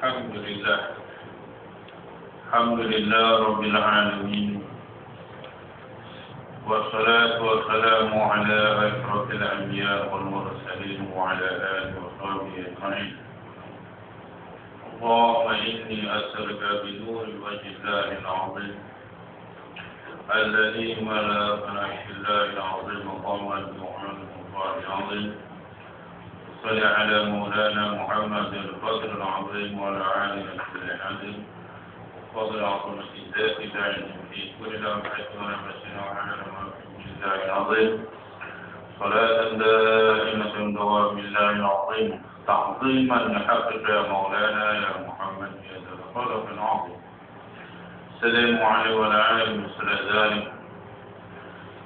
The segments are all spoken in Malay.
الحمد لله رب العالمين والصلاة والسلام على أشرف الأنبياء والمرسلين وعلى آله وصحبه أجمعين. اللهم إني أسألك بنور وجه الله العظيم الذي ملأ بنعمة الله العظيم مقاما بمحمد الله العظيم. صل على مولانا محمد الفضل العظيم وعلى آله وصحبه العظيم فضل عظمة الذات داعم في كل لمحة ونفس وعلى الله العظيم صلاة دائمة دوام الله العظيم تعظيما لحقك يا مولانا يا محمد يا ذا الخلق العظيم. السلام عليه وعلى آله وصحبه ذلك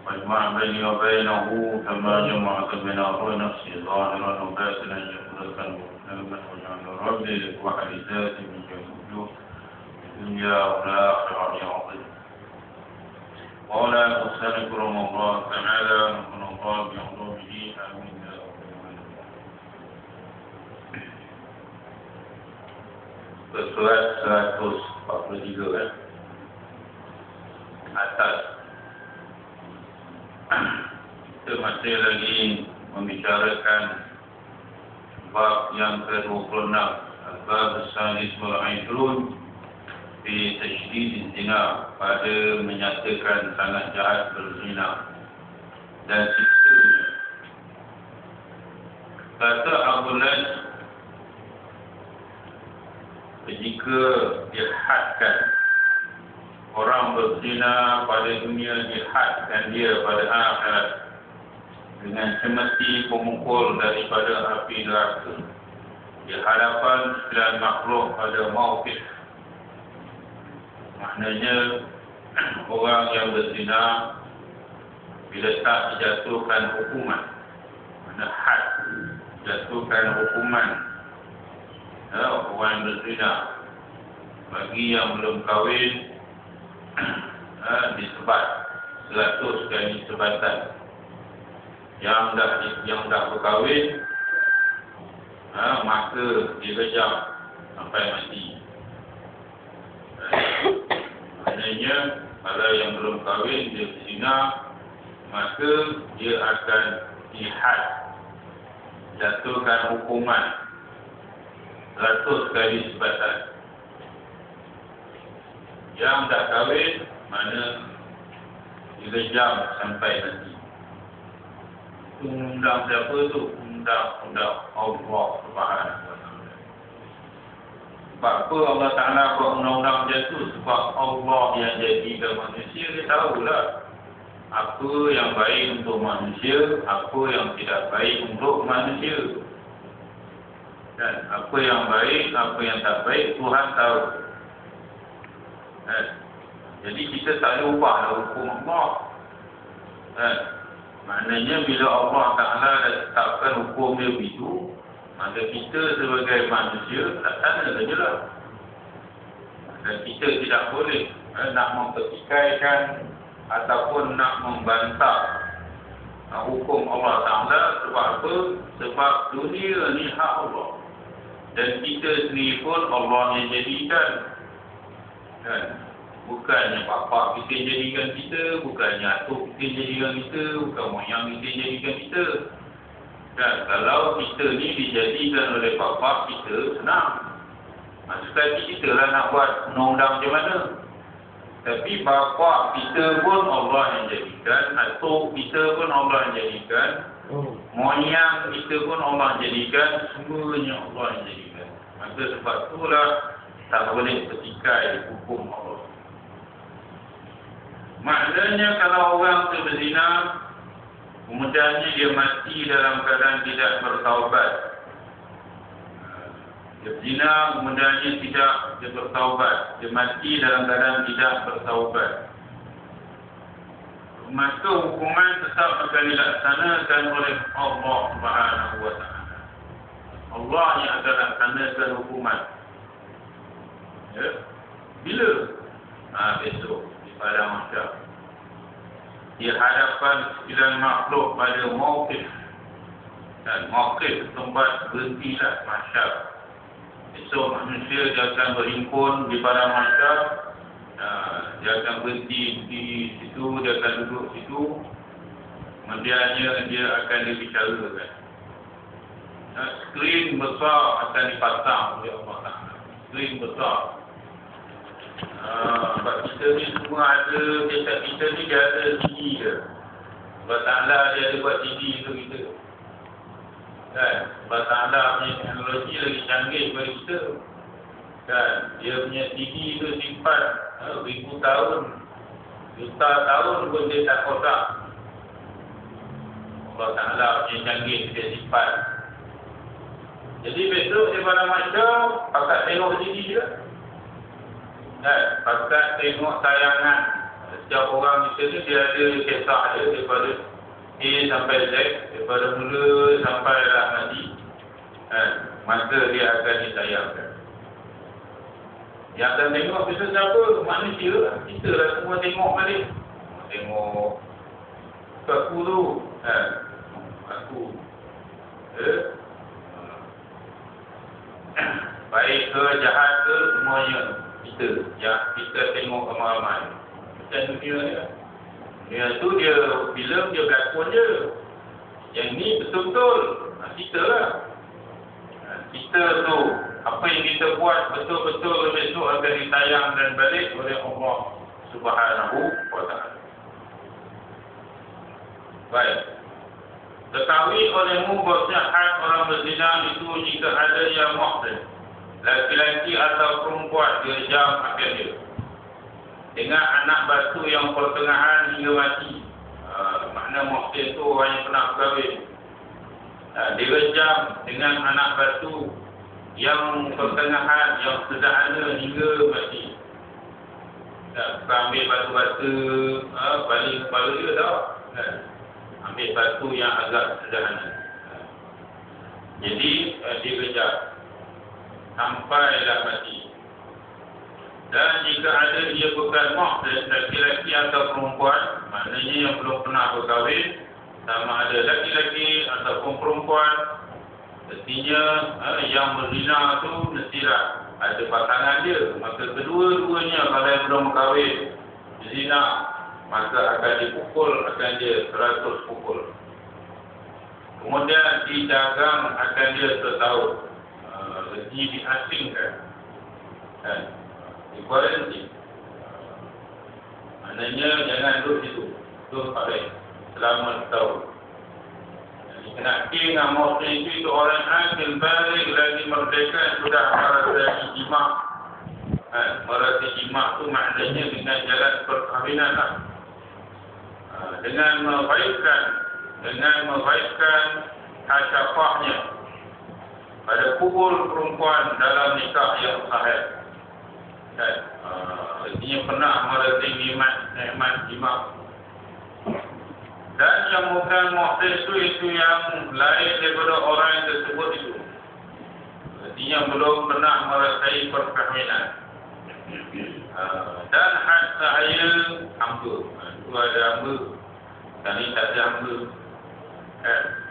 واجمع بيني وبينه كما جمعت بين أخوي نفسي ظاهرا وباطنا يخلقا مسلما واجعل ربي وحد ذاتي من جميع الوجوه الدنيا والآخرة عظيم. ولا تستنك رمضان تعالى من الله بعظمه آمين يا رب العالمين. Surat 143 atas. Kita masih lagi membicarakan bab yang ke-26, bab Salis wal-Aidrun di tasydid zina, pada menyatakan sangat jahat berzina dan siksanya. Kata Abdullah, jika dihadkan orang berzina pada dunia, dihadkan dia pada akhirat dengan semeti pemukul daripada api neraka di hadapan 9 makhluk pada mauqif. Maknanya orang yang berzina bila tak dijatuhkan hukuman, mana had, jatuhkan hukuman orang yang berzina, bagi yang belum kahwin disebat 100 kali sebatan, yang dah berkahwin maka direjam sampai mati. Maknanya kalau yang belum kahwin dia berzina, maka dia akan dihad, jatuhkan hukuman 100 kali sebatan. Yang dah kahwin mana direjam sampai mati. Undang siapa tu? Undang Allah Subhanahu wa Ta'ala. Sebab apa Allah Ta'ala buat undang-undang macam tu? Sebab Allah yang jadikan manusia, dia tahulah apa yang baik untuk manusia, apa yang tidak baik untuk manusia. Dan apa yang baik, apa yang tak baik, Tuhan tahu. Jadi kita tak ada ubahlah hukum Allah. Maknanya bila Allah Ta'ala dah tetapkan hukum dia begitu, maka kita sebagai manusia tak sana sajalah. Dan kita tidak boleh nak mempertikaikan ataupun nak membantah hukum Allah Ta'ala. Sebab apa? Sebab dunia ni hak Allah. Dan kita sendiri pun Allah yang jadikan. Bukannya bapa kita jadikan kita, bukannya atuk kita jadikan kita, bukan moyang kita jadikan kita. Dan kalau kita ni dijadikan oleh bapa kita, senang. Maksudnya kita lah nak buat undang-undang macam mana. Tapi bapa kita pun Allah yang jadikan, atuk kita pun Allah yang jadikan, moyang kita pun Allah yang jadikan, semuanya Allah yang jadikan. Maka sebab itulah tak boleh pertikai hukum Allah. Maknanya kalau orang tu berzina, kemudiannya dia mati dalam keadaan tidak bertaubat. Dia berzina, kemudiannya tidak dia bertaubat. Dia mati dalam keadaan tidak bertaubat. Maka hukuman tetap akan dilaksanakan oleh Allah Subhanahu wa Ta'ala. Allah yang akan laksanakan hukuman. Ya? Bila? Besok. Pada mahsyar, di hadapan 9 makhluk pada mauqif. Dan mauqif tempat berhentilah mahsyar. Esok manusia dia akan berhimpun di padang mahsyar. Dia akan berhenti di situ, dia akan duduk situ. Kemudiannya dia akan dibicarakan. Skrin besar akan dipasang oleh Allah Ta'ala. Skrin besar. Sebab kita ni semua ada, jasad kita ni dia ada CD dia. Allah Ta'ala dia ada buat CD untuk kita. Kan? Allah Ta'ala punya teknologi lagi canggih daripada kita. Kan? Dia punya CD tu simpan ribu tahun, juta tahun pun dia tak kotak. Allah Ta'ala punya canggih dia simpan. Jadi besok dia pada mahsyar pakat tengok CD je. Pakat tengok tayangan. Setiap orang kita ni dia ada kisah dia daripada A sampai Z, daripada mula sampai lah nanti. Maka dia akan ditayangkan. Yang akan tengok besok siapa? Manusia lah. Kita lah semua tengok balik. Tengok aku tu. Aku. Baik ke jahat ke semuanya kita. Yang kita tengok ramai-ramai. Macam dunia ni. Dunia tu dia filem dia berlakon je. Yang ni betul-betul. Kita lah. Kita tu apa yang kita buat betul-betul besok akan ditayangkan balik oleh Allah Subhanahu wa Ta'ala. Baik. Ketahui olehmu bahwasanya had orang berzina itu jika ada yang muhsin, laki-laki atau perempuan direjam akan dia dengan anak batu yang pertengahan hingga mati. Makna muhsin itu orang yang pernah berkahwin. Direjam dengan anak batu yang pertengahan, yang sederhana hingga mati. Bukan ambil batu-batu balik kepala dia tak. Ambil batu yang agak sederhana. Jadi direjam sampailah mati. Dan jika ada dia bukan muhsin, laki-laki atau perempuan, maknanya yang belum pernah berkahwin, sama ada laki-laki ataupun perempuan, artinya yang berzina tu mestilah ada pasangan dia. Maka kedua-duanya kalau yang belum berkahwin berzina, maka akan dipukul, akan dia 100 pukul. Kemudian didagang akan dia setahun. Diasingkan. Dikuarantin. Maknanya jangan duduk situ. Duduk pakai selama setahun. Jadi kena dengan muhsin itu orang akil balik lagi merdeka sudah merasa jima. Merasa jima itu maknanya dengan jalan perkahwinan lah. Dengan membaikkan hasyafahnya pada kubur perempuan dalam nikah yang sahih. Artinya pernah merasa nikmat jima. Dan yang bukan muhsin itu yang lain daripada orang yang tersebut itu. Artinya belum pernah merasai perkahwinan. Dan had sahaya hamba. Itu ada hamba. Dan ini tak ada hamba.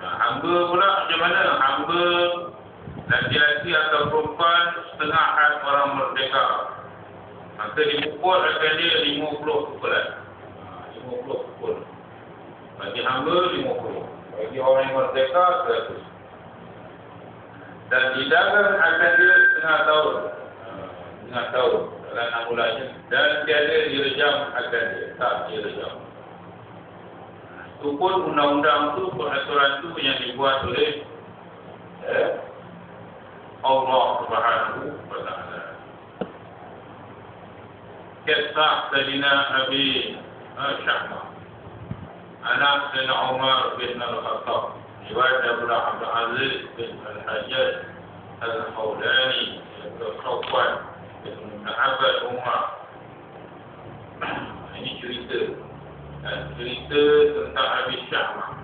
Hamba pula macam mana? Hamba laki-laki atau perempuan setengah had orang merdeka. Maka dipukul akan dia 50 pukulan. 50 pukul. Bagi hamba 50. Bagi orang yang merdeka 100. Dan didagang akan dia setengah tahun. Setengah tahun. Dalam 6 bulannya. Dan tiada direjam akan dia. Tak direjam. Itu pun undang-undang tu, peraturan tu yang dibuat oleh Allah Subhanahu wa Ta'ala. Kisah Sayyidina Abi Syahmah, anak Sayyidina Umar bin Al-Khattab, riwayat Abu Abdul Aziz bin Al-Hajjaj Al-Hawlani, Al-Khawfan bin Abbas Umar. Ini cerita tentang Abi Syahmah.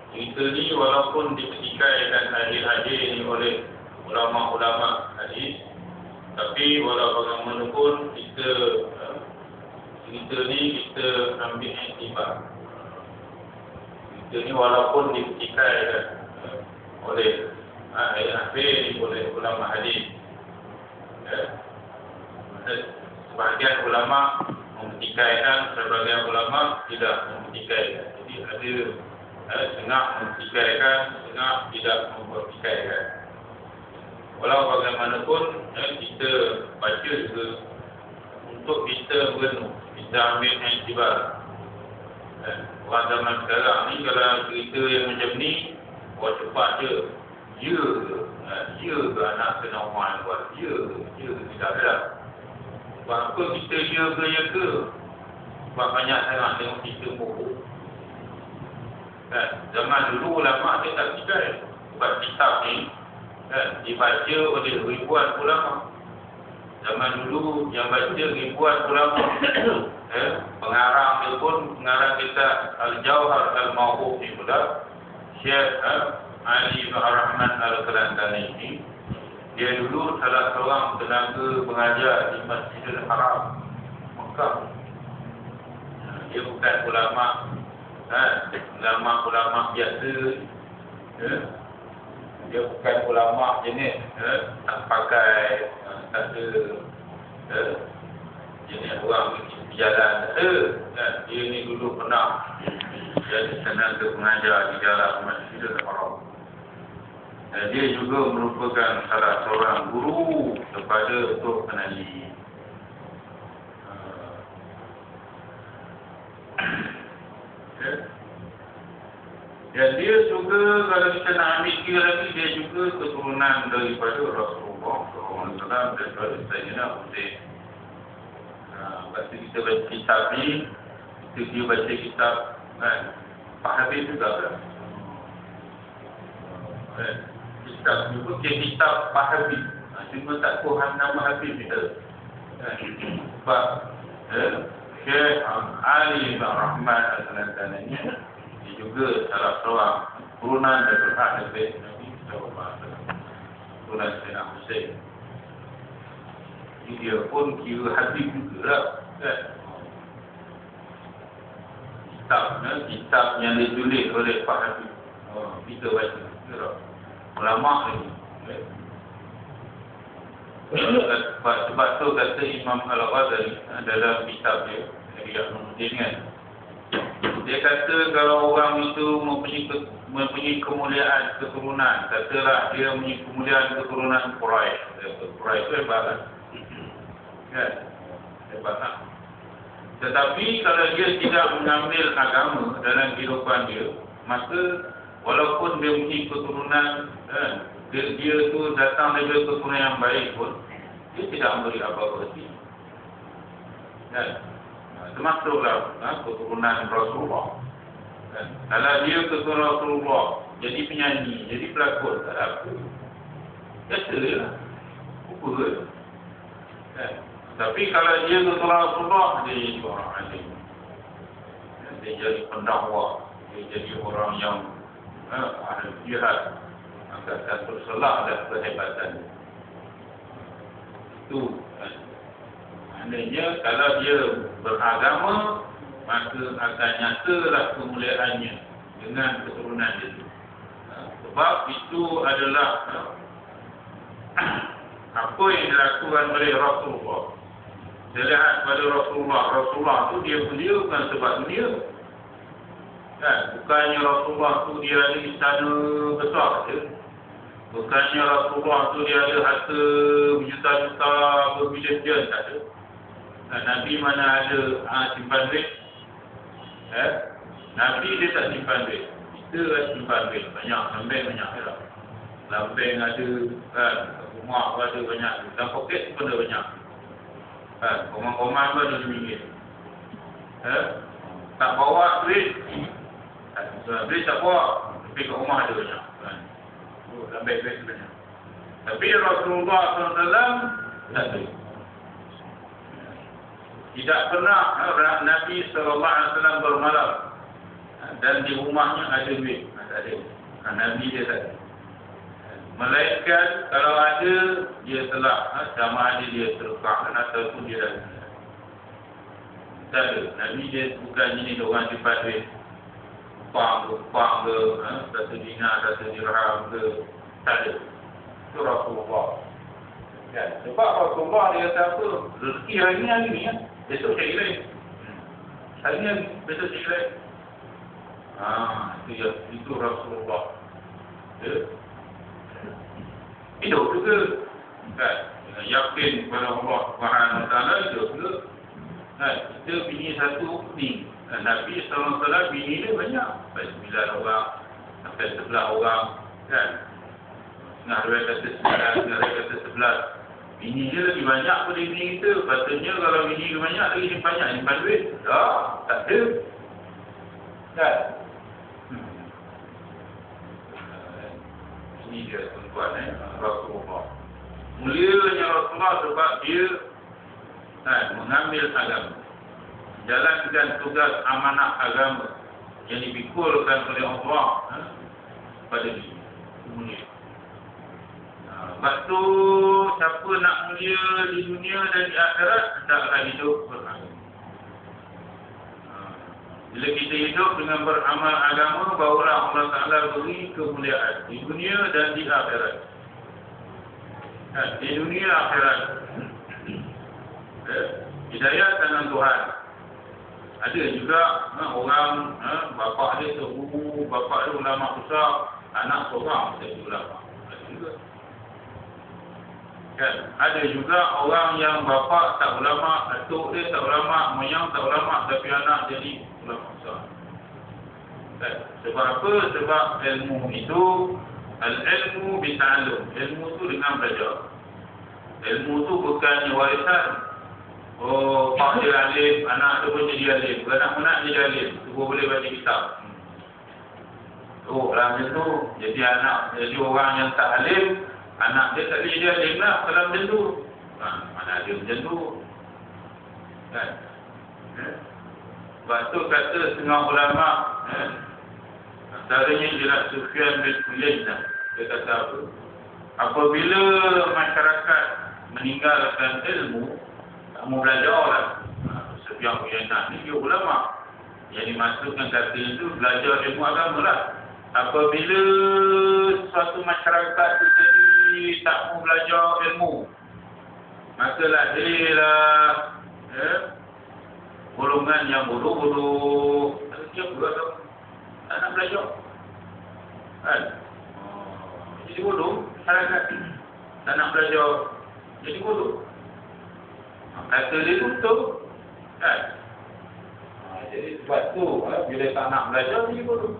Cerita ni walaupun dipertikaikan hadis-hadis ini oleh ulama-ulama hadis, tapi walau bagaimanapun kita cerita ni kita ambil iktibar. Cerita ni walaupun dipertikaikan oleh hadis oleh ulama hadis, Sebahagian ulama mempertikaikan, sebahagian ulama tidak mempertikaikan. Jadi ada setengah mempertikaikan, setengah tidak mempertikaikan. Walau bagaimanapun kita baca juga untuk kita berenung, kita ambil iktibar. Orang zaman sekarang ni kalau cerita yang macam ni, cepat je. Ya ke anak kena orang buat? Ya tidak ada. Sebab apa kita ya ke? Sebab banyak sangat tengok cerita bohong. Zaman dulu ulama dia tak percaya. Sebab kitab ni dibaca oleh ribuan ulama. Zaman dulu yang baca ribuan ulama. Pengarang dia pun pengarang kita Al-Jawhar Al-Mawhub ni pula Syekh Ali bin Rahman Al-Kelantan ini. Dia dulu salah seorang tenaga pengajar di Masjidil Haram Mekah. Dia bukan ulama biasa. Dia bukan ulama jenis tak pakai tak ada jenis orang berjalan. Dia ni dulu pernah jadi tenaga pengajar di dalam Masjidil Haram. Dia juga merupakan salah seorang guru kepada Tok Penali. Dan dia juga kalau kita nak ambil kira lagi, dia juga keturunan daripada Rasulullah SAW, daripada Sayyidina Hussein. Lepas tu kita baca kitab ni, dia baca kitab Pak Habib juga kan? Kitab juga kitab Pak Habib. Cuma tak tahu nama Habib kita. Sebab Syekh Ali bin Rahman Al-Kelantan ini dia juga salah seorang turunan daripada Nabi SAW, turunan Sayyidina Hussein. Dia pun kira Habib juga lah kan? Kitab yang ditulis oleh Pak Habib. Kita baca ulama lagi. Sebab tu kata Imam Al-Ghazali dalam kitab dia dia kata kalau orang itu mempunyai kemuliaan keturunan, katalah dia mempunyai kemuliaan keturunan Quraisy. Quraisy itu hebat kan? Hebat. Tetapi kalau dia tidak mengambil agama dalam kehidupan dia, maka walaupun dia mempunyai keturunan, dia tu datang dari keturunan yang baik pun, dia tidak memberi apa-apa hati. Termasuklah keturunan Rasulullah. Kalau dia keturunan Rasulullah, jadi penyanyi, jadi pelakon, tak ada apa. Biasa je lah. Apa ke? Tapi kalau dia keturunan Rasulullah, dia jadi orang alim. Dia jadi pendakwah. Dia jadi orang yang ahli jihad. Maka terselah dan kehebatan. Itu maknanya kalau dia beragama, maka akan nyatalah kemuliaannya dengan keturunan itu. Sebab itu adalah apa yang dilakukan oleh Rasulullah. Saya lihat pada Rasulullah itu dia mulia bukan sebab dunia. Bukannya Rasulullah itu dia ada istana besar saja. Bukannya Rasulullah itu dia ada harta berjuta-juta, berbilion-bilion, tak ada. Nabi mana ada simpan duit? Nabi dia tak simpan duit. Kita simpan duit. Banyak, lambeng banyak. Lambeng ada, rumah pun ada banyak. Dan poket pun ada banyak. Komang-komang pun ada RM2. Tak bawa duit. Duit tak bawa. Tapi kat rumah ada banyak. Lambeng duit banyak. Tapi Rasulullah SAW tak ada. Tidak pernah Nabi SAW bermalam dan di rumahnya ada duit. Tak ada. Nabi dia tak ada. Malaikat kalau ada, dia telah sama ada dia terkah ataupun dia dah. Tak ada. Nabi dia bukan jenis orang simpan duit. Kupang ke, satu dinar, satu dirham ke. Tak ada. Itu Rasulullah. Kan? Sebab Rasulullah dia kata apa? Rezeki hari ni ya. Besok cari lain. Hari ni besok cari lain. Itu Rasulullah. Ya. Hidup juga. Kan? Dengan yakin kepada Allah Subhanahu Wa Taala hidup juga. Kan? Kita bini satu ni. Nabi SAW bini dia banyak. Sampai 9 orang. Sampai 11 orang. Kan? Setengah dia kata 9, setengah dia kata 11. Bini dia lagi banyak pada bini kita. Patutnya kalau bini dia banyak, lagi dia banyak. Simpan duit. Tak ada. Kan? Ini dia tuan-tuan Rasulullah. Mulianya Rasulullah sebab dia mengambil agama. Jalankan tugas amanah agama yang dipikulkan oleh Allah pada diri. Mulia. Sebab tu siapa nak mulia di dunia dan di akhirat, hendaklah hidup beragama. Bila kita hidup dengan beramal agama, barulah Allah Ta'ala beri kemuliaan di dunia dan di akhirat. Di dunia akhirat. Hidayah tangan Tuhan. Ada juga orang bapa dia guru, bapa dia ulama besar, anak seorang jadi ulama. Ada juga. Kan? Ada juga orang yang bapa tak ulama, atuk dia tak ulama, moyang tak ulama, tapi anak jadi ulama besar. Kan? Sebab apa? Sebab ilmu itu al-ilmu bita'allum. Ilmu itu dengan belajar. Ilmu itu bukannya warisan. Oh, pak dia alim, anak tu pun jadi alim. Anak-anak jadi alim, tu boleh baca kitab. Oh, dalam macam tu, jadi anak, jadi orang yang tak alim, anak dia tak boleh jadi alim lah dalam macam tu. Mana ada macam tu. Kan? Sebab tu kata setengah ulama, antaranya ialah Sufyan bin Uyainah. Dia kata apa? Apabila masyarakat meninggalkan ilmu, tak mau belajar lah. Sufyan bin Uyainah ni dia ulama. Yang dimasukkan kata itu belajar ilmu agama lah. Apabila suatu masyarakat itu jadi tak mau belajar ilmu, maka lahirlah golongan yang bodoh-bodoh. Dia pula tak nak belajar. Kan? Jadi bodoh masyarakat. Tak nak belajar. Jadi bodoh. Kata dia tu betul. Kan? Jadi sebab tu bila tak nak belajar jadi bodoh.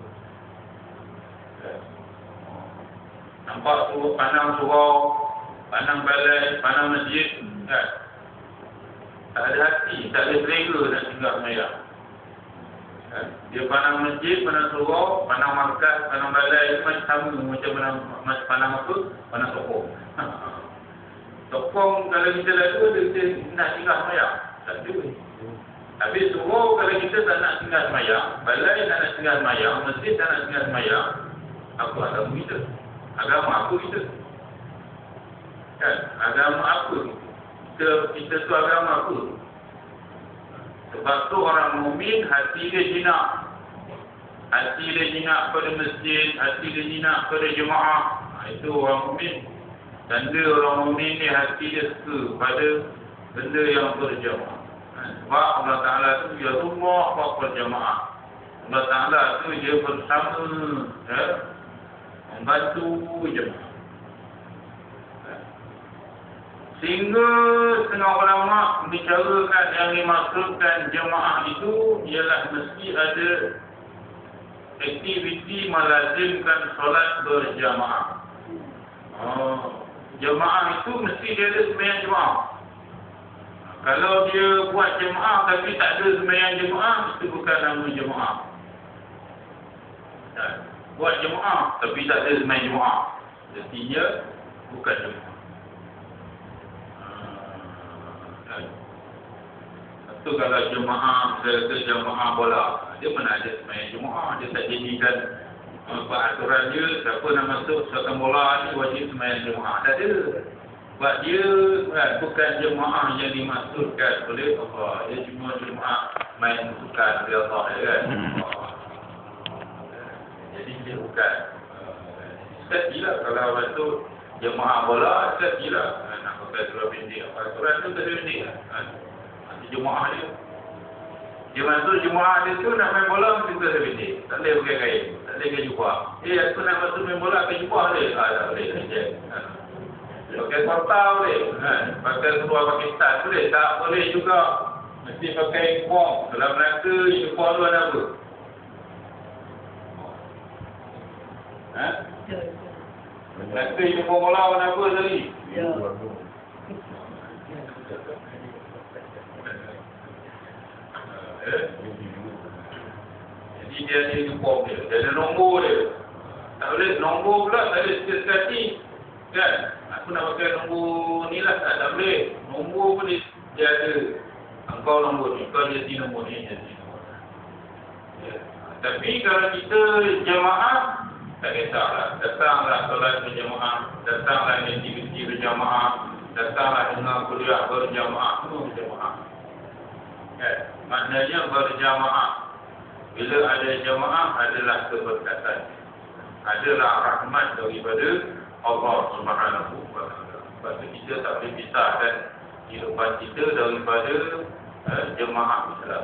Nampak tu pandang surau, pandang balai, pandang masjid, kan? Tak ada hati, tak ada selera nak tinggal semayang. Kan? Dia pandang masjid, pandang surau, pandang markas, pandang balai, macam sama macam pandang apa? Pandang sokong. Sokong kalau kita lalu, kita nak tinggal semayang. Tak ada. Habis surau kalau kita tak nak tinggal semayang, balai tak nak tinggal semayang, masjid tak nak tinggal semayang, apa agama kita? Agama apa kita? Kan? Agama apa kita? Kita tu agama apa? Sebab tu orang mukmin hati dia jinak. Hati dia jinak pada masjid, hati dia jinak pada jemaah. Itu orang mukmin. Tanda orang mukmin ni hati dia suka pada benda yang berjemaah. Sebab Allah Ta'ala tu dia rumah berjemaah. Allah Ta'ala tu dia bersama, membantu jemaah. Sehingga setengah ulama bicarakan yang dimaksudkan jemaah itu ialah mesti ada aktiviti melazimkan solat berjamaah. Jemaah itu mesti dia ada sembahyang jemaah. Kalau dia buat jemaah tapi tak ada sembahyang jemaah, itu bukan nama jemaah. Buat jemaah tapi tak ada sembahyang jemaah, artinya bukan jemaah. Itu kalau jemaah, ke jemaah bola, dia mana ada sembahyang jemaah, dia tak jadikan peraturan dia, siapa nak masuk sukan bola ni wajib sembahyang jemaah. Tak ada. Sebab dia bukan jemaah yang dimaksudkan oleh Allah. Dia cuma jemaah main sukan oleh Allah, kan? Jadi dia bukan. Sekalilah kalau masuk jemaah bola, sekalilah nak pakai surah pendek. Aturan tu tak ada pendek. Nanti jemaah dia. Dia masuk jemaah dia tu nak main bola mesti tak ada pendek. Tak boleh pakai kain. Tak boleh pakai jubah. Aku nak masuk main bola pakai jubah dia. Tak boleh. Pakai sortal boleh. Pakai seluar Pakistan boleh. Tak boleh juga. Mesti pakai uniform. Dalam Melaka uniform tu ada apa? Melaka uniform bola warna apa tadi? Ya. Jadi dia ada uniform dia. Dia ada nombor dia. Tak boleh nombor pula. Tak boleh sekali. Kan? Aku nak pakai nombor ni lah. Tak boleh. Nombor pun dia ada. Engkau nombor ni. Kau jadi nombor ni. Jadi nombor ni. Ya. Tapi kalau kita jemaah, tak kisahlah. Datanglah solat berjemaah. Datanglah aktiviti berjemaah. Datanglah dengar kuliah berjemaah. Semua berjemaah. Ya. Maknanya berjamaah. Bila ada jamaah adalah keberkatan. Adalah rahmat daripada Allah Subhanahu wa taala. Sebab kita tak boleh pisahkan kehidupan kita daripada jemaah Islam.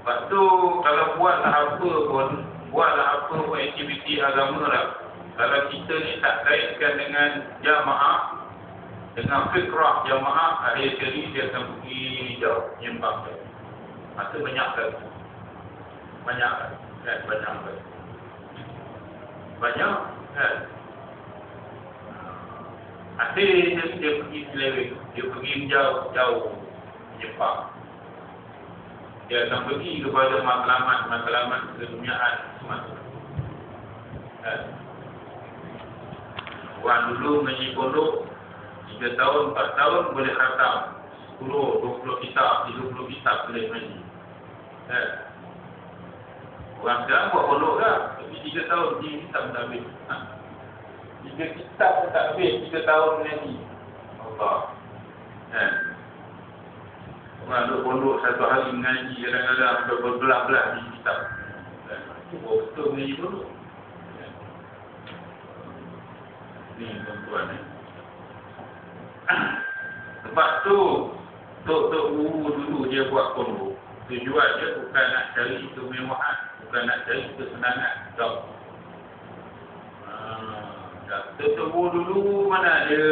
Lepas tu kalau buatlah apa pun aktiviti agama lah. Kalau kita ni tak kaitkan dengan jamaah, dengan fikrah jamaah, akhir sekali dia akan pergi jauh, nyimpang dia. Masa banyak kan? Banyak kan? Banyak kan? Akhir dia pergi seleweng, dia pergi jauh, nyimpang. Dia akan pergi kepada matlamat keduniaan semata. Kan? Orang dulu mengaji pondok 3 tahun, 4 tahun boleh khatam 10, 20 kitab, 30 kitab boleh mengaji. Orang sekarang buat pondok dah. Tapi 3 tahun dia kitab tak habis. 3 kitab pun tak habis, 3 tahun mengaji. Allah. Orang duduk pondok 1 hari mengaji, kadang-kadang ada berbelah-belah di kitab. Betul mengaji pondok. Ni tuan-tuan. Sebab tu Tok Guru dulu dia buat pondok. Tujuan dia bukan nak cari kemewahan, bukan nak cari kesenangan. Tok Guru dulu mana ada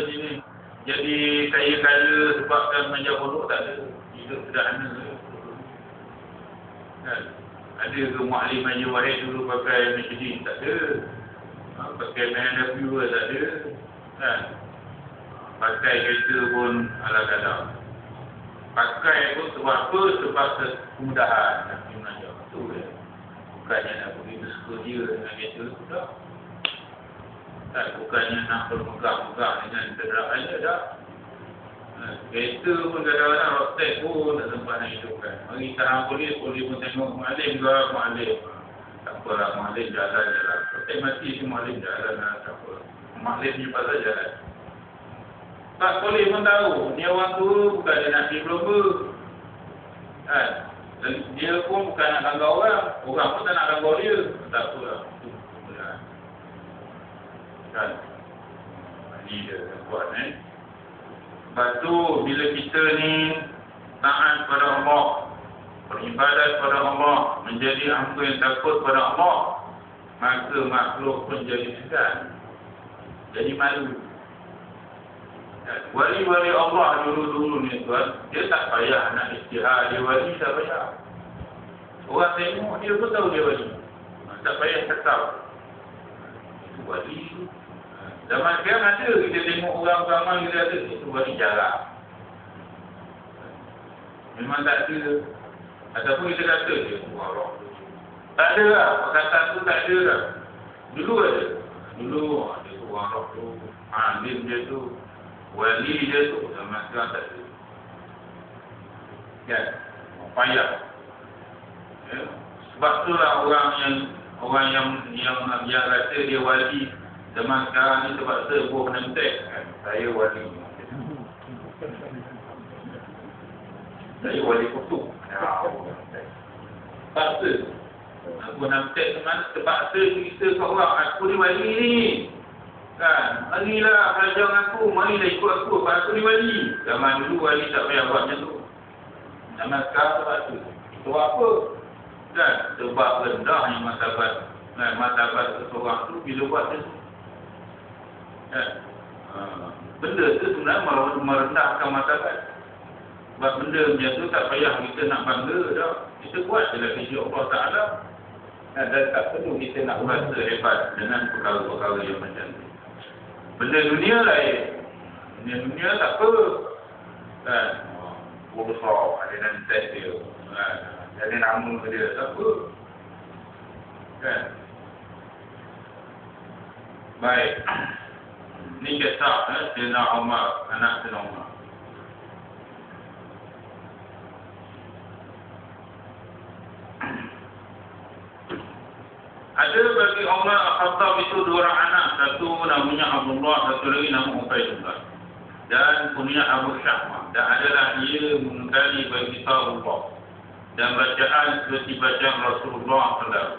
sini jadi kaya-kaya sebabkan mengajar pondok, tak ada. Hidup sederhana. Kan? Ada ke mu'alim Haji Wahid dulu pakai Mercedes? Tak ada. Pakai BMW tak ada. Kan? Pakai kereta pun ala kadar. Pakai pun sebab apa? Sebab kemudahan nak pergi mengajar. Betul ya? Bukannya nak pergi bersuka dia dengan kereta sudah. Tak, bukannya nak bermegah-megah dengan kenderaan je dah. Kereta pun kadang-kadang rotek pun tak sempat nak hidupkan. Mari tahan polis pun tengok mu'alim ke mu'alim. Tak apalah, mu'alim jalan je lah. Rotek mati si mu'alim jalan lah, tak apa. Mu'alim ni pasal jalan. Tak boleh pun tahu, ni orang tu bukan dia nak diploma. Kan? Dia pun bukan nak ganggu orang pun tak nak ganggu dia. Tak apalah. Kan? Ini dia buat Lepas tu, bila kita ni taat pada Allah, beribadat pada Allah, menjadi hamba yang takut pada Allah, maka makhluk pun jadi segan, jadi malu. Wali-wali Allah dulu-dulu ni tuan, dia tak payah nak istihad, dia wali tak payah. Orang tengok dia pun tahu dia wali. Tak payah cakap. Itu wali. Zaman sekarang ada, kita tengok orang ramai kita ada, itu wali jarang. Memang tak ada. Ataupun kita kata dia Allah. Tak ada lah, perkataan tu tak ada lah. Dulu ada. Dulu ada orang roh tu, alim dia tu, wali dia tu, zaman sekarang tak ada. Kan? Payah. Ya. Sebab tu lah orang yang rasa dia wali zaman sekarang ni terpaksa buah penentek. Kan? Saya wali. Saya wali kutub. Terpaksa. Aku nak cek ke mana terpaksa cerita ke orang, aku ni wali ni. Kan, marilah belajar dengan aku, marilah ikut aku, lepas aku ni wali. Zaman dulu wali tak payah buat macam tu. Zaman sekarang sebab tu. Sebab apa? Kan, sebab rendahnya martabat. Kan, martabat seseorang tu bila buat macam tu. Kan, benda tu sebenarnya merendahkan martabat. Sebab benda macam tu tak payah kita nak bangga dah. Kita buat je lah kerja Allah Ta'ala. Dan tak perlu kita nak rasa hebat dengan perkara-perkara yang macam tu. Benda dunia lain. Benda dunia tak apa. Kan? Besar, ada nanti test dia. Kan? Ada nama dia, tak apa. Kan? Baik. Ni kisah Sayyidina Umar, anak Sayyidina Umar. Ada bagi Umar Al-Khattab itu dua orang anak. Satu namanya Abdullah, satu lagi nama Ubaidullah. Dan punya Abu Syahmah. Dan adalah ia menggali bagi kita Allah. Dan bacaan seperti bacaan Rasulullah SAW.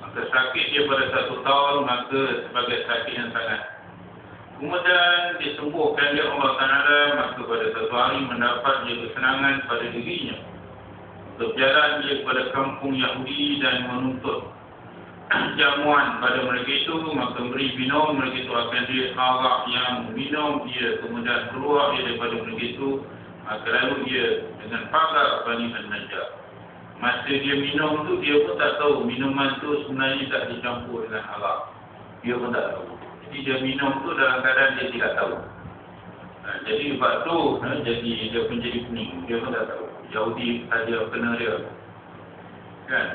Maka sakit dia pada 1 tahun, maka sebagai sakit yang sangat. Kemudian disembuhkan dia Allah Ta'ala, maka pada satu hari mendapat dia kesenangan pada dirinya. Berjalan dia kepada kampung Yahudi dan menuntut jamuan pada mereka itu, maka beri minum mereka itu akan dia arak yang minum dia, kemudian keluar dia daripada mereka itu, maka lalu dia dengan pagar Bani An-Najjar. Masa dia minum tu dia pun tak tahu minuman tu sebenarnya tak dicampur dengan arak, dia pun tak tahu. Jadi dia minum tu dalam keadaan dia tidak tahu. Jadi sebab tu jadi dia pun jadi pening, dia pun tak tahu. Yahudi saja kena dia, kan?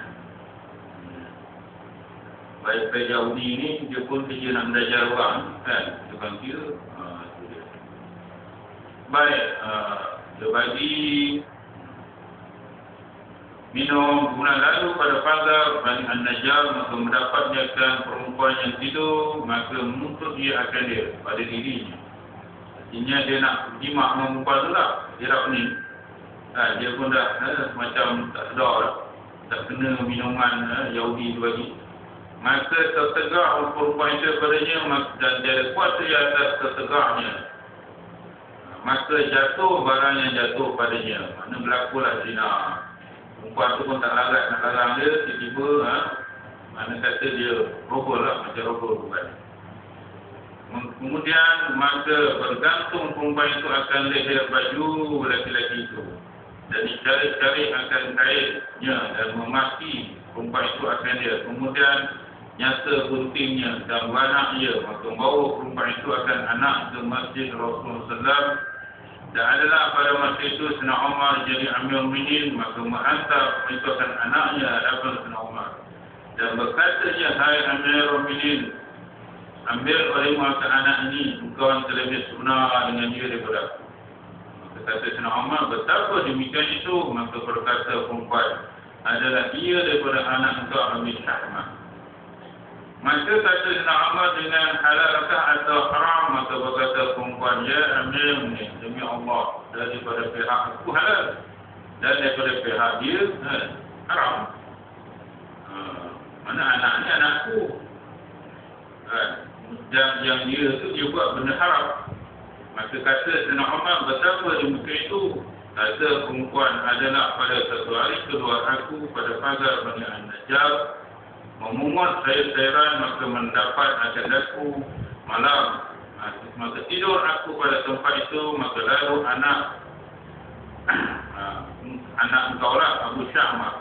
Baik-baik Yahudi ni, dia pun kerja nak belajar orang, kan? Tukang kira, itu dia. Baik, dia bagi minum bulan lalu pada pagar Bani An-Najjar, maka mendapatkan perempuan yang tidur, maka menuntut dia akan dia pada dirinya. Artinya dia nak jimat dengan perempuan tu lah, dia dah pening. Dia pun dah macam tak sedar lah, tak kena minuman Yahudi tu bagi. Maka tertegak perempuan itu padanya, dan dia kuasa di atas tertegaknya. Maka jatuh barang yang jatuh padanya. Mana berlakulah zina. Perempuan tu pun tak larat nak larang dia, tiba-tiba mana kata dia rogol lah, macam rogol bukan. Kemudian maka bergantung perempuan itu akan leher baju lelaki-lelaki itu. Dan dicari-cari akan kainnya dan memaki perempuan itu akan dia. Kemudian nyata guntingnya dan beranak ia, maka membawa perempuan itu akan anak ke masjid Rasulullah SAW. Dan adalah pada masa itu Sayyidina Umar jadi Amir Mu'minin, maka menghantar itu akan anaknya hadapan Sayyidina Umar. Dan berkatanya, hai Amir Mu'minin, ambil olehmu akan anak ini, engkau yang terlebih sebenar dengan dia daripada aku. Maka kata Sayyidina Umar, betapa demikian itu, maka berkata perempuan, adalah ia daripada anak engkau Abu Syahmah. Maka kata Sayyidina Umar, dengan halalkah atau haram? Maka berkata perempuan, ya Amir Mu'minin, demi Allah, daripada pihak aku halal, dan daripada pihak dia haram. Mana anaknya anakku, dan yang dia tu dia buat benda haram. Maka kata Sayyidina Umar, betapa demikian itu? Kata perempuan, adalah pada satu hari keluar aku pada pagar Bani An-Najjar, memungut sayur-sayuran, maka mendapat akan aku malam. Maka tidur aku pada tempat itu, maka lalu anak engkau lah Abu Syahmah.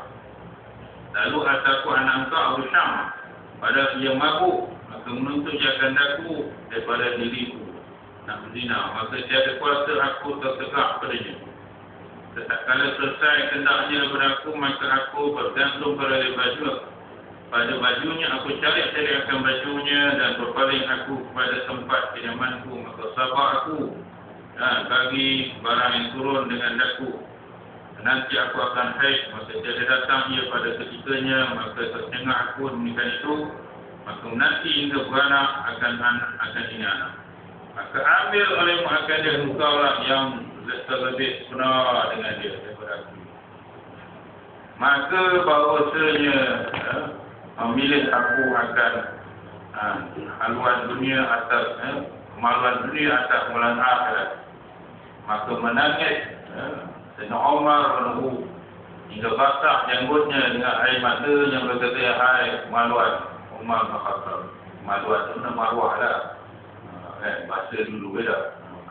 Lalu ataku anak engkau Abu Syahmah, pada ia mabuk, maka menuntut jakan daku daripada diriku nak berzina. Maka tiada kuasa aku tertegak padanya. Kalau selesai kendaknya daripada aku, maka aku bergantung pada bajunya, aku cari akan bajunya dan berpaling aku kepada tempat kediamanku. Maka sabar aku bagi barang yang turun dengan daku. Nanti aku akan haid, maka tiada datang ia pada ketikanya, maka tercengah aku demikian itu. Maka nanti hingga beranak akan ini anak. Maka ambil olehmu akan dia, engkau lah yang terlebih benar dengan dia daripada aku. Maka bahawasanya memilih aku akan haluan dunia atas kemaluan dunia atas kemaluan akhirat. Maka menangis Sayyidina Umar menunggu hingga basah janggutnya dengan air mata yang berkata, hai kemaluan Umar bin Khattab. Kemaluan itu nama marwah lah. Bahasa dulu beda.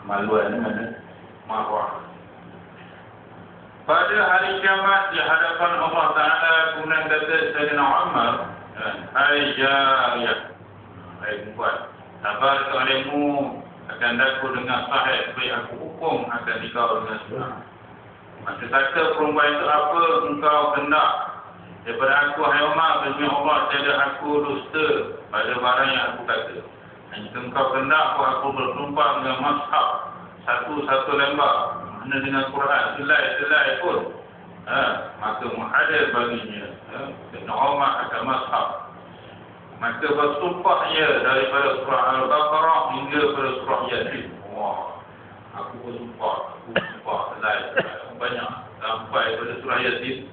Kemaluan ni mana? Marwah. Pada hari kiamat di hadapan Allah Ta'ala, kemudian kata Sayyidina Umar, hai jariyah, hai perempuan, sabar keadaanmu akan daku dengan sahih, baik aku hukum akan dikau dengan sunnah. Maka kata perempuan itu, apa engkau hendak daripada aku, hai Umar, demi Allah, tiada aku dusta pada barang yang aku kata. Jika engkau hendak aku bersumpah dengan mazhab satu lembar, mana dengan Quran, selai pun, maka ada baginya. Sayyidina Umar akan mazhab. Maka bersumpah ia daripada surah Al-Baqarah hingga pada surah Yasin. Wah, aku bersumpah selai banyak sampai pada surah Yasin.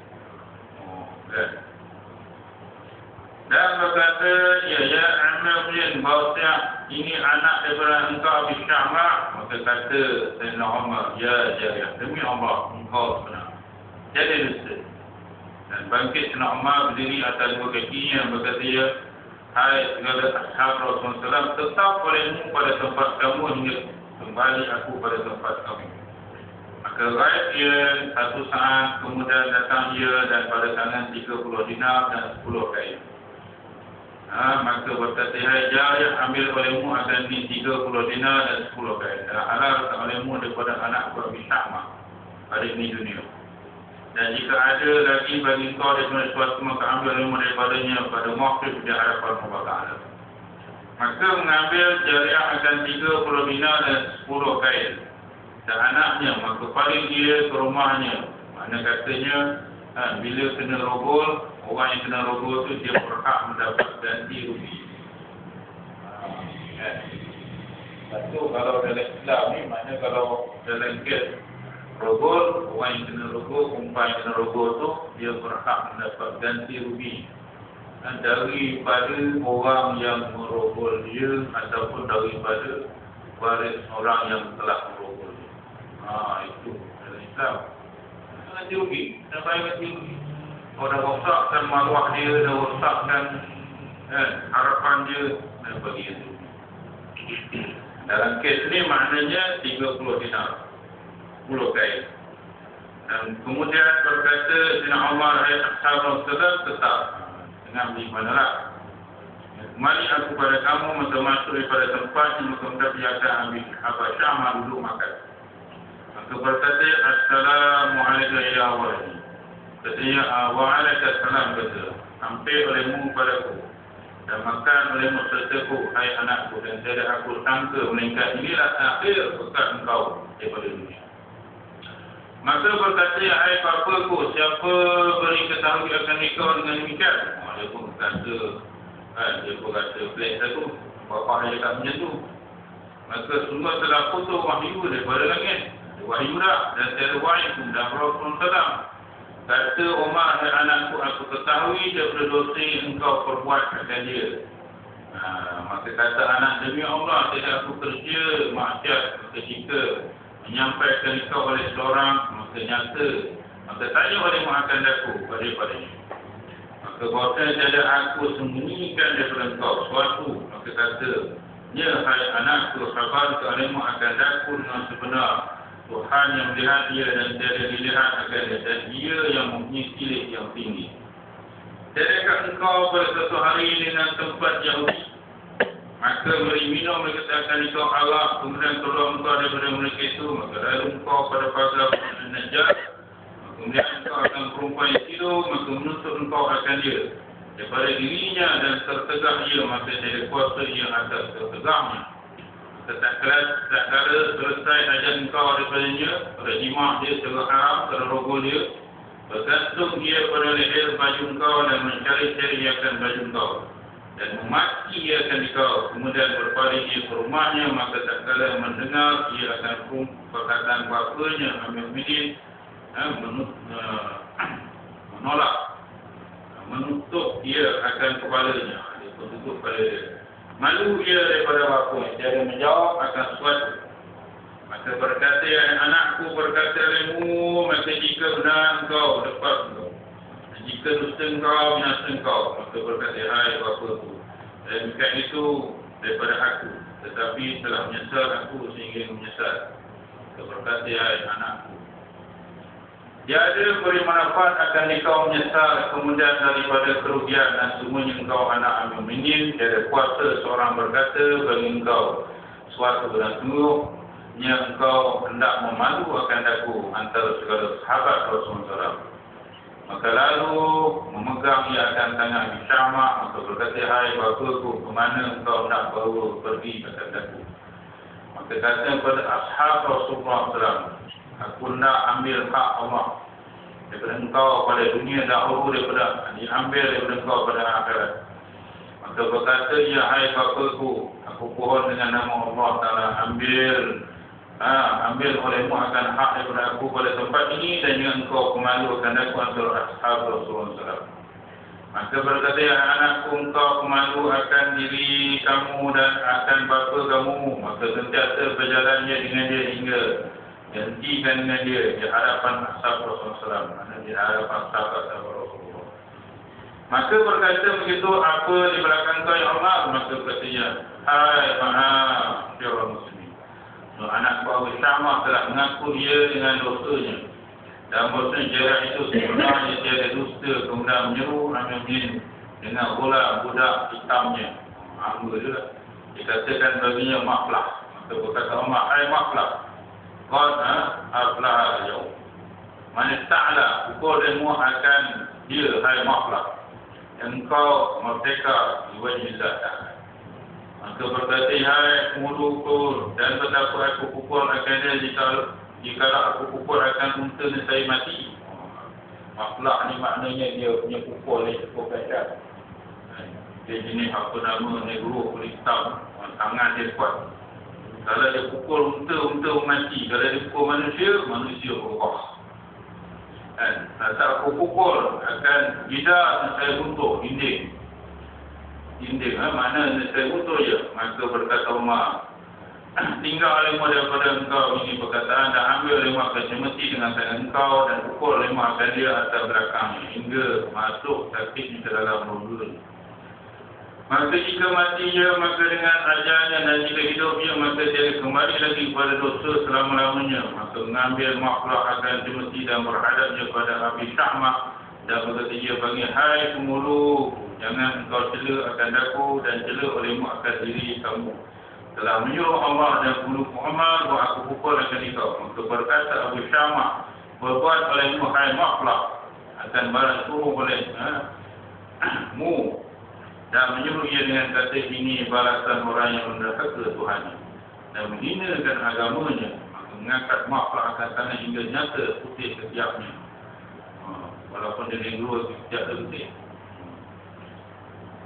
Dan berkata, ya Amr bahwa ini anak daripada engkau Abi Syahmah. Maka kata Sayyidina Umar, ya jariyah, demi Allah engkau benar, jadi dusta. Dan bangkit Sayyidina Umar berdiri atas dua kakinya dan berkata, ya hai segala ashab Rasulullah SAW, tetap olehmu pada tempat kamu hingga kembali aku pada tempat kamu. Maka raib ia satu saat, kemudian datang ia dan pada tangan 30 dinar dan 10 kain. Maka berkata, hai jariyah, ambil olehmu akan ni 30 dinar dan 10 kain. Dan halal olehmu daripada anak Abi Syahmah pada ini dunia. Dan jika ada lagi bagi kau daripada sesuatu, maka ambil olehmu daripadanya pada mawqif di hadapan Allah Ta'ala. Maka mengambil jariyah akan 30 dinar dan 10 kain. Dan anaknya, maka paling dia ke rumahnya. Mana katanya, bila kena rogol, orang yang kena rogol tu dia berhak mendapat ganti rugi. Satu, kalau dalam Islam ni, maknanya kalau dalam kes rogol, orang yang kena rogol, perempuan yang kena rogol tu, dia berhak mendapat ganti rugi. Daripada orang yang merogol dia, ataupun daripada waris orang yang telah merogol dia. Itu dalam Islam. Ganti rugi, dah bayar ganti rugi. Kalau dah rosakkan maruah dia, dah rosakkan harapan dia, dan bagi itu. Dalam kes ni maknanya 30 dinar, 10 kain. Dan kemudian berkata Sayyidina Umar, hai ashab Rasulullah, tetap dengan bagaimanalah. Kembali aku pada kamu, maka masuk daripada tempat yang maka biarkan ambil Habasyah duduk makan. Maka berkata, Assalamualaikum ya wali. Katanya, waalaikumsalam, kata, hampir olehmu padaku dan makan olehmu sertaku, hai anakku, dan tiada aku sangka melainkan inilah akhir pekat engkau daripada dunia. Maka berkata, hai papaku, siapa beri ketahui akan nikah dengan demikian? Dia pun kata, dia pun kata pelik satu, bapa dia tak macam tu. Maka semua telah putus wahyu daripada langit, wahyu dah, dan tiada wahyu pun dan Rasulullah. Kata Umar, hai anakku, aku ketahui daripada dosa yang engkau perbuat akan dia. Maka kata anak, demi Allah, tidak aku kerja maksiat ketika menyampaikan kau oleh seorang, maka nyata, maka tanya olehmu akan daku padanya. Maka bahawa tiada aku sembunyikan daripada engkau suatu, maka kata, ya hai anakku, sabar olehmu akan daku dengan sebenar. Tuhan yang melihat dia dan tiada dilihat akan dia, dan dia yang mempunyai silik yang tinggi. Tiadakah engkau pada suatu hari dengan tempat Yahudi? Maka beri minum mereka akan engkau Allah, kemudian keluar engkau daripada mereka itu, maka lalu engkau pada pagar Najjar, kemudian engkau akan perempuan yang tidur, maka menuntut engkau akan dia daripada dirinya dan tertegak ia, maka tiada kuasa ia atas tertegaknya. Tak kala selesai ajar engkau daripadanya, pada jima' dia secara haram, pada rogol dia, bergantung dia pada leher baju engkau dan mencari-cari akan baju engkau, dan memaki ia akan engkau, kemudian berpaling ia ke rumahnya, maka tak kala mendengar ia akan perkataan bapanya Amir Midin, menolak, menutup ia akan kepalanya, dia tutup kepala dia. malu ia daripada bapanya. Dia menjawab akan sesuatu. Maka berkata anakku berkata olehmu, maka jika benar engkau lepas engkau. Jika dusta engkau, binasa engkau. Maka berkata, hai bapaku, bukan itu daripada aku, tetapi telah menyesal aku sehingga menyesal. Maka berkata, hai anakku, tiada beri manfaat akan engkau menyesal kemudian daripada kerugian dan semuanya engkau anak ambil minin. Tiada kuasa seorang berkata bagi engkau suatu dan sungguh yang engkau hendak memalu akan daku antara segala sahabat Rasulullah. Maka lalu memegang ia akan tangan Bisyamah. Maka berkata, hai bapaku, ke mana engkau nak bawa pergi akan daku. Maka kata kepada ashab Rasulullah SAW, aku nak ambil hak Allah daripada engkau pada dunia dahulu, daripada diambil daripada engkau pada akhirat. Maka berkata, ya hai bapaku, aku pohon dengan nama Allah Ta'ala, ambil olehmu akan hak daripada aku pada tempat ini dan dengan engkau kemalukan aku antara ashab Rasulullah SAW. Maka berkata, ya anakku, engkau kemalu akan diri kamu dan akan bapa kamu. Maka sentiasa berjalannya dengan dia hingga hentikan dengan dia di hadapan ashab Rasulullah SAW, di hadapan sahabat Rasulullah. Maka berkata begitu, apa di belakang kau ya Allah? Maka katanya, hai maaf ya Allah muslimin. Anak Abu Syamah telah mengaku dia dengan dosanya. Dan bahasanya jarak itu sebenarnya dia ada dusta, kemudian menyeru Amin dengan bola budak hitamnya. Amba je lah. Dikatakan baginya maaflah. Maka berkata Umar, hai maaflah. Qad aflah al-yawm. Man ista'la, ukurmu akan dia, hai maaflah. Engkau merdeka di wajib Allah. Maka berkata, hai pengukur, dan betapa aku pukul akan dia jika aku pukul akan unta saya mati. Maaflah ni maknanya dia punya pukul ni cukup dahsyat. Dia jenis apa nama negro kulit hitam, tangan dia kuat. Kalau dia pukul unta mati. Kalau dia pukul manusia berubah. Saat aku pukul akan bidak saya runtuh dinding, mana saya runtuh je. Maka berkata Umar, tinggal olehmu daripada engkau ini perkataan dan ambil olehmu akan cemeti dengan tangan engkau dan pukul olehmu akan dia atas belakang hingga masuk sakit ke dalam mulut. Maka jika mati dia, maka dengan ajalnya, dan jika hidup dia, maka dia kembali lagi kepada dosa selama-lamanya. Maka mengambil maaflah akan cemeti dan berhadapnya pada Abi Syamah dan berkata dia bagi, hai pemuluh, jangan engkau cela akan daku dan cela olehmu akan diri kamu. Telah menyuruh Allah dan bulu Muhammad bahawa aku pukul akan engkau. Maka berkata Abu Syamah, berbuat olehmu hai maaflah akan balas suruh oleh mu, dan menyuruh ia dengan kata ini balasan orang yang mendahaka Tuhannya dan menghinakan agamanya. Maka mengangkat maaflah akan tangan hingga nyata putih setiapnya, walaupun dia negro setiap detik.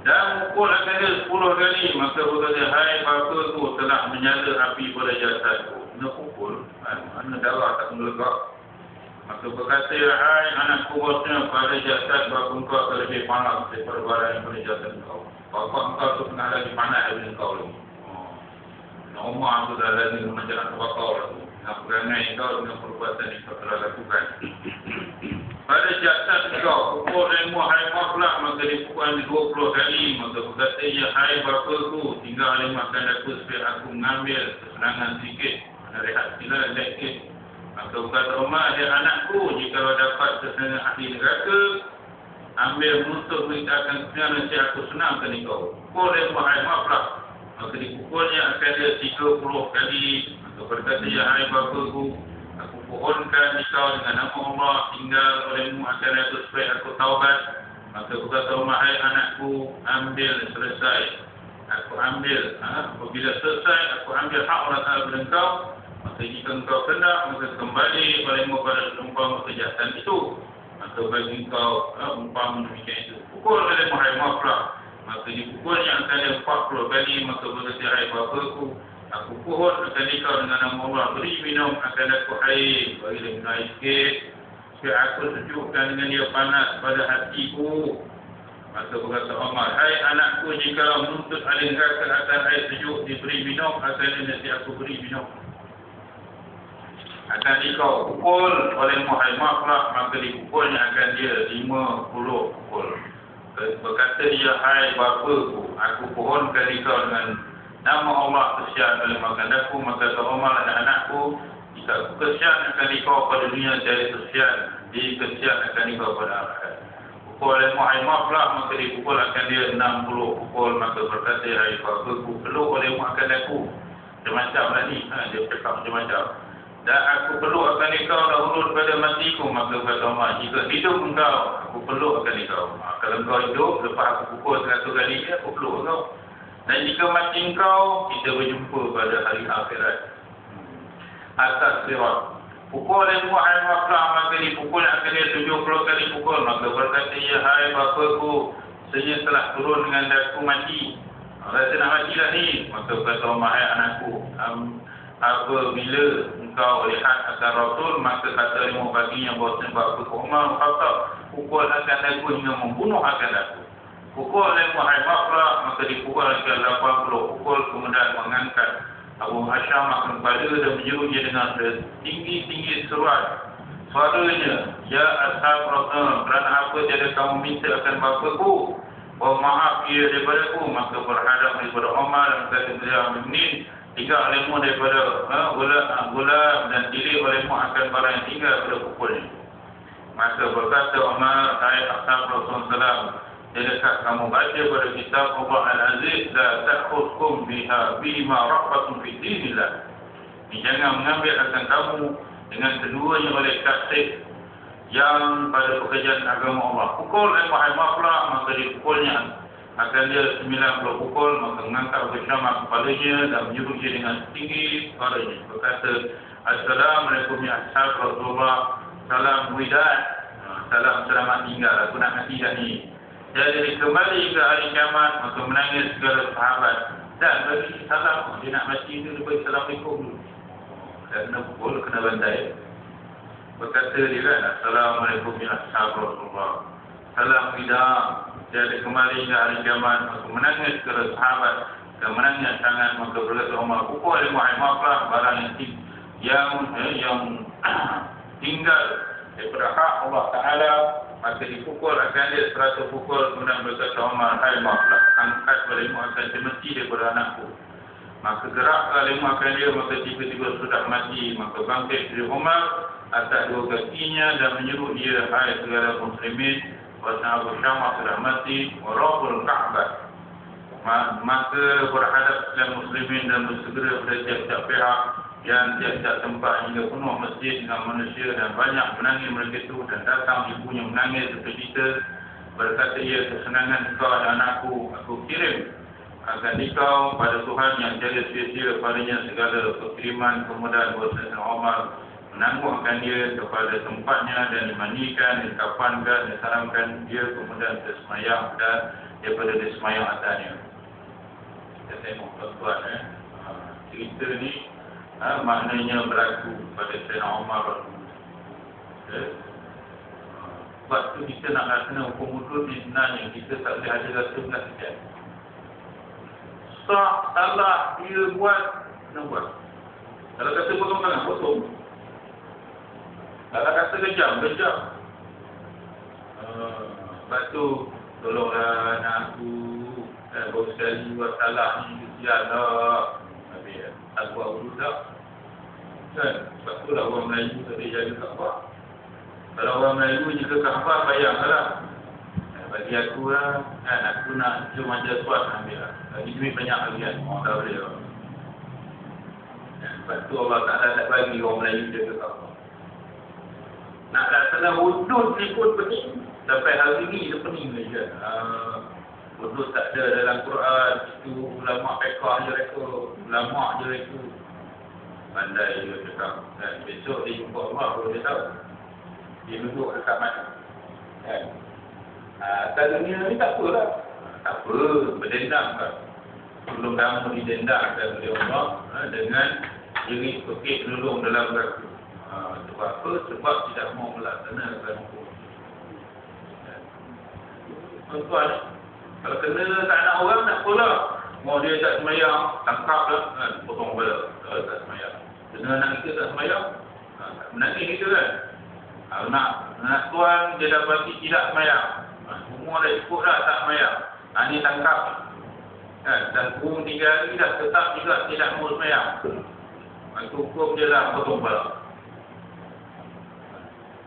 Dan pukul akan dia 10 kali. Maka berkata, hai bapaku, telah menyala api pada jasadku. Kena pukul, mana darah tak melegak. Maka berkata, hai anakku, bosnya pada jasad bapa engkau akan lebih panas daripada barang yang pada jasad engkau. Bapa engkau tu tengah lagi panas daripada engkau lagi. Umar tu dah lagi macam anak bakau lagi. Dengan perangai engkau, dengan perbuatan yang kau telah lakukan. Pada jasad engkau, pukul ilmu hai maaflah. Maka dipukul 20 kali. Maka berkata, ya hai bapaku, tinggal ilmu akan aku supaya aku mengambil kesenangan sedikit. Ada rehat sila sedikit. Maka berkata Umar, dia anakku, jika dapat kesenangan ahli neraka, ambil menuntut berita akan kesenangan nanti aku senangkan engkau. Pukul ilmu hai maaflah. Maka dipukulnya akan dia 30 kali. Maka berkata, ya hai bapaku, aku pohonkan engkau dengan nama Allah, tinggal olehmu akan aku supaya aku taubat. Maka berkata Umar, hai anakku, ambil selesai. Aku ambil, apabila selesai, aku ambil hak Allah Ta'ala pada engkau. Maka jika engkau kena, maka kembali olehmu pada umpama kejahatan itu. Maka bagi engkau umpama demikian itu. Pukul olehmu hai maaflah. Maka dipukulnya akan dia 40 kali. Maka berkata, hai bapaku, aku pohon akan engkau dengan nama Allah, beri minum akan aku air. Bagi dia minum air sikit, supaya aku sejukkan dengan dia panas pada hatiku. Maka berkata Umar, hai anakku, jika menuntut alih rasa akan air sejuk diberi minum, akan nanti aku beri minum. Akan dikau pukul oleh Muhammad pula, maka dipukulnya akan dia 50 pukul. Berkata dia, hai bapaku, aku pohonkan dikau dengan nama Allah kesian oleh makan aku. Maka kata Umar, anakku, jika aku kesian akan dikau pada dunia, jadi kesian, kesian akan dikau pada akhirat. Pukul oleh Muhammad pula, maka dipukul akan dia 60 pukul. Maka berkata, hai bapaku, peluk oleh makan aku. Macam-macam lah ni, dia cakap macam-macam. Dan aku peluk akan engkau dahulu daripada matiku. Maka kata Umar, jika hidup engkau, aku peluk akan engkau. Kalau engkau hidup, lepas aku pukul 100 kali, aku peluk engkau. Dan jika mati engkau, kita berjumpa pada hari akhirat. Atas sirat. Pukul oleh Muhammad pula, maka dipukul akan dia 70 kali pukul. Maka berkata, ya hai bapaku, saya telah turun dengan daku mati. Rasa nak mati dah ni. Maka kata Umar, hai anakku, apabila engkau lihat akan Rasul, maka kata lima baginya bahawa sebab aku Umar Khattab pukul akan aku hingga membunuh akan aku. Pukul oleh Muhammad pula, maka dipukul akan 80 pukul, kemudian mengangkat Abu Hasham akan kepala dan menyeru dia dengan tinggi-tinggi suaranya, ya ashab Rasul, kerana apa tiada kamu minta akan bapaku, oh maaf ia daripada aku. Maka berhadap daripada Umar dan kata beliau, ini tinggal olehmu daripada gula dan diri olehmu akan barang yang tinggal pada pukulnya. Maka berkata Umar, hai ashab Rasulullah, tidakkah kamu baca pada kitab Allah Al-Aziz, la ta'khudhukum bima rahbatun fi dinillah. Jangan mengambil akan kamu dengan keduanya oleh kasih yang pada pekerjaan agama Allah. Pukul oleh Muhammad pula, maka dipukulnya akan dia 90 pukul. Maka mengangkat bersama kepalanya dan menyuruh dia dengan tinggi suaranya. Berkata, Assalamualaikum ya ashab Rasulullah, salam widat, salam selamat tinggal, aku nak mati dah ni. Jadi kembali ke hari kiamat, maka menangis segala sahabat dan bagi salam. Dia nak mati itu, dia bagi Assalamualaikum dulu. Kena pukul, kena bandai. Berkata dia kan, Assalamualaikum ya ashab Rasulullah, salam widat. Jadi kembali ke hari kiamat, maka menangis segala sahabat dan menangis sangat. Maka berkata Umar, pukul oleh Muhammad pula barang yang tinggal daripada hak Allah Ta'ala, maka dipukul akan dia 100 pukul. Kemudian berkata Umar, hai maaflah, angkat olehmu akan semesti daripada anakku. Maka gerak olehmu akan dia, maka tiba-tiba sudah mati. Maka bangkit dari Umar atas dua kakinya dan menyuruh dia, hai segala muslimin, bahwa Abu Syamah sudah mati, Rabbul Ka'bah. Maka berhadap dengan muslimin dan bersegera pada tiap-tiap pihak yang tiap-tiap tempat hingga penuh masjid dengan manusia dan banyak menangis mereka itu. Dan datang ibunya menangis bercerita, berkata, ya kesenangan kau dan aku kirim akan dikau pada Tuhan yang jaga sia-sia padanya segala kekiriman. Kemudian Sayyidina Umar menangguhkan dia kepada tempatnya dan dimandikan, dikafankan, disalamkan dia, kemudian tersemayam dan daripada disemayam atasnya. Kita tengok tuan-tuan, cerita ni maknanya berlaku pada Sayyidina Umar. Sebab tu kita nak laksana hukum hudud ni sebenarnya kita tak boleh ada rasa belas sekali. Sah, salah, dia buat, kena buat. Kalau kata potong tangan, potong. Kalau kata kejam. Lepas tu, tolonglah anak aku, baru sekali buat salah ni, kesian lah. Habis, tak buat dulu tak. Kan? Sebab tu lah orang Melayu tak boleh jaga Kaabah. Kalau orang Melayu jaga Kaabah, bayanglah. Bagi aku lah, kan, aku nak cuma ajar suat, ambil lah. Bagi duit banyak lagi kan, orang tak boleh lah. Sebab tu Allah Ta'ala tak bagi orang Melayu jaga Kaabah. Nak laksana hudud ni pun pening. Sampai hari ni dia pening saja. Hudud tak ada dalam Quran. Itu ulama' fiqah je reka. Ulama' je reka. Pandai dia cakap. Dan besok dia jumpa Allah baru dia tahu. Dia duduk dekat mana. Kan? Atas dunia ni tak apalah. Tak apa. Berdendam kan. Sebelum kamu didendamkan oleh Allah dengan jerit pekik nulung dalam raku. Sebab apa? Sebab tidak mau melaksanakan hukum. Tuan-tuan, kalau kena tak nak orang nak pula, mau dia tak semayang, tangkap lah, kan? Potong kepala, tak semayang. Kena anak kita tak semayang, menangis kita kan. Anak tuan dia dah bagi tidak semayang, semua dah ikut dah tak semayang. Ini tangkap, kan? Dan kurung 3 hari dah tetap juga tidak mau semayang. Itu hukum dia lah potong kepala.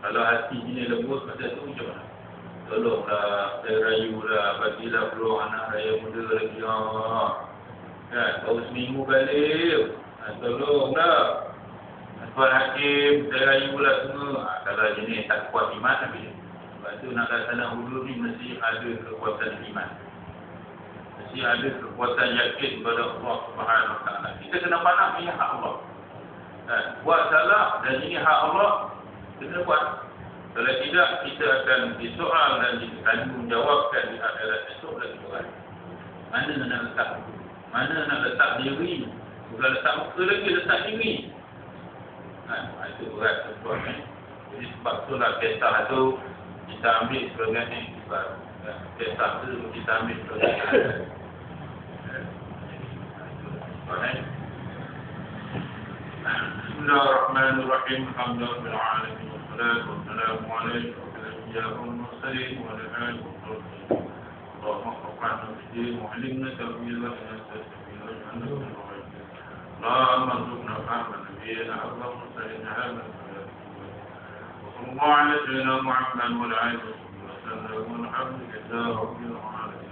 Kalau hati ini lembut macam tu macam mana? Tolonglah, saya rayulah, bagilah peluang anak raya muda lagi. Kan, baru seminggu balik. Tolonglah. Tuan Hakim, saya rayulah semua. Kalau jenis tak kuat iman, tapi sebab tu nak laksana hulu ni mesti ada kekuatan iman. Mesti ada kekuatan yakin kepada Allah Subhanahu Wa Taala. Kita kena pandang ini hak Allah. Kan, buat salah dan ini hak Allah, kena buat. Kalau tidak, kita akan disoal dan ditanggungjawabkan di akhirat esok lagi berat. Mana nak letak? Mana nak letak diri? Bukan letak muka lagi, letak diri. Itu berat tuan. Jadi sebab itulah kisah tu kita ambil sebagai iktibar. Kisah tu kita ambil sebagai Bismillahirrahmanirrahim. Alhamdulillahirabbil alamin. Wassalamu alaikum warahmatullahi wabarakatuh. Allahumma faqihna fid-din wa 'allimna ta'wilahu wa nasta'inu Allahumma arzuqna fahma nabiyyina Allahumma salli ala Muhammad wa sallallahu ala sayyidina Muhammad wa ala alihi wa sallam. Alhamdulillahi rabbil alamin.